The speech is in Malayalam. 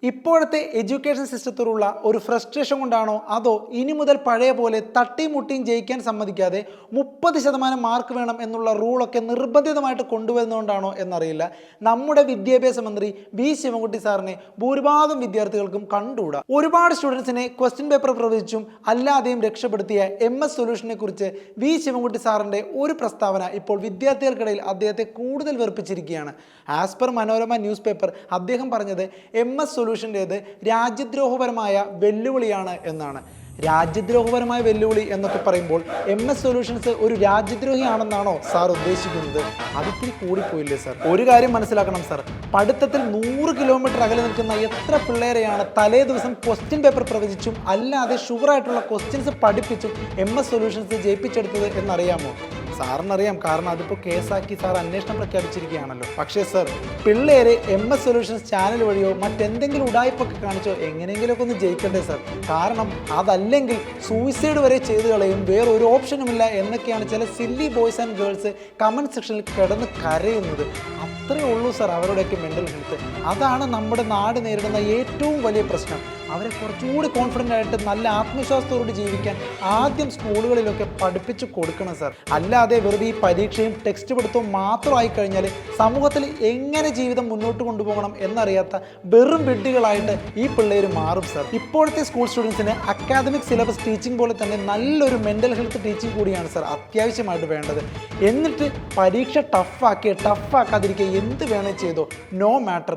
ഇപ്പോഴത്തെ എഡ്യൂക്കേഷൻ സിസ്റ്റത്തിലുള്ള ഒരു ഫ്രസ്ട്രേഷൻ കൊണ്ടാണോ അതോ ഇനി മുതൽ പഴയ പോലെ തട്ടിയും മുട്ടിയും ജയിക്കാൻ സമ്മതിക്കാതെ 30% മാർക്ക് വേണം എന്നുള്ള റൂളൊക്കെ നിർബന്ധിതമായിട്ട് കൊണ്ടുവരുന്നതുകൊണ്ടാണോ എന്നറിയില്ല, നമ്മുടെ വിദ്യാഭ്യാസ മന്ത്രി വി ശിവൻകുട്ടി സാറിനെ ഭൂരിഭാഗം വിദ്യാർത്ഥികൾക്കും കണ്ടുകൂടാ. ഒരുപാട് സ്റ്റുഡൻസിനെ ക്വസ്റ്റ്യൻ പേപ്പർ പ്രവചിച്ചും അല്ലാതെയും രക്ഷപ്പെടുത്തിയ MS സൊല്യൂഷനെ കുറിച്ച് വി ശിവൻകുട്ടി സാറിൻ്റെ ഒരു പ്രസ്താവന ഇപ്പോൾ വിദ്യാർത്ഥികൾക്കിടയിൽ അദ്ദേഹത്തെ കൂടുതൽ വെറുപ്പിച്ചിരിക്കുകയാണ്. As per Manorama newspaper അദ്ദേഹം പറഞ്ഞത് MS സൊല്യൂഷൻ്റേത് രാജ്യദ്രോഹപരമായ വെല്ലുവിളിയാണ് എന്നാണ്. രാജ്യദ്രോഹപരമായ വെല്ലുവിളി എന്നൊക്കെ പറയുമ്പോൾ MS സൊല്യൂഷൻസ് ഒരു രാജ്യദ്രോഹിയാണെന്നാണോ സാർ ഉദ്ദേശിക്കുന്നത്? അതിത്തിരി കൂടിപ്പോയില്ലേ സാർ? ഒരു കാര്യം മനസ്സിലാക്കണം സാർ, പഠിത്തത്തിൽ 100 കിലോമീറ്റർ അകലെ നിൽക്കുന്ന എത്ര പിള്ളേരെയാണ് തലേ ദിവസം ക്വസ്റ്റ്യൻ പേപ്പർ പ്രവചിച്ചും അല്ലാതെ ഷുവറായിട്ടുള്ള ക്വസ്റ്റ്യൻസ് പഠിപ്പിച്ചും MS സൊല്യൂഷൻസ് ജയിപ്പിച്ചെടുത്തത് എന്നറിയാമോ? സാറിനറിയാം, കാരണം അതിപ്പോൾ കേസാക്കി സാർ അന്വേഷണം പ്രഖ്യാപിച്ചിരിക്കുകയാണല്ലോ. പക്ഷേ സാർ, പിള്ളേരെ MS സൊല്യൂഷൻസ് ചാനൽ വഴിയോ മറ്റെന്തെങ്കിലും ഉടായ്പൊക്കെ കാണിച്ചോ എങ്ങനെയെങ്കിലുമൊക്കെ ഒന്ന് ജയിക്കണ്ടേ സാർ? കാരണം അതല്ലെങ്കിൽ സൂയിസൈഡ് വരെ ചെയ്തു കളയും, വേറെ ഒരു ഓപ്ഷനുമില്ല എന്നൊക്കെയാണ് ചില silly boys and girls comment സെക്ഷനിൽ കിടന്ന് കരയുന്നത്. അത്രയേ ഉള്ളൂ സാർ അവരുടെയൊക്കെ മെൻ്റൽ ഹെൽത്ത്. അതാണ് നമ്മുടെ നാട് നേരിടുന്ന ഏറ്റവും വലിയ പ്രശ്നം. അവരെ കുറച്ചുകൂടി കോൺഫിഡൻ്റ് ആയിട്ട് നല്ല ആത്മവിശ്വാസത്തോട് ജീവിക്കാൻ ആദ്യം സ്കൂളുകളിലൊക്കെ പഠിപ്പിച്ചു കൊടുക്കണം സാർ. അല്ലാതെ വെറുതെ ഈ പരീക്ഷയും ടെക്സ്റ്റ് പഠിത്തവും മാത്രമായി കഴിഞ്ഞാൽ സമൂഹത്തിൽ എങ്ങനെ ജീവിതം മുന്നോട്ട് കൊണ്ടുപോകണം എന്നറിയാത്ത വെറും വിഡ്ഢികളായിട്ട് ഈ പിള്ളേർ മാറും സാർ. ഇപ്പോഴത്തെ സ്കൂൾ സ്റ്റുഡൻസിന് അക്കാദമിക് സിലബസ് ടീച്ചിങ് പോലെ തന്നെ നല്ലൊരു മെൻ്റൽ ഹെൽത്ത് ടീച്ചിങ് കൂടിയാണ് സാർ അത്യാവശ്യമായിട്ട് വേണ്ടത്. എന്നിട്ട് പരീക്ഷ ടഫാക്കാതിരിക്കുക എന്ത് വേണേൽ ചെയ്തോ, നോ മാറ്റർ.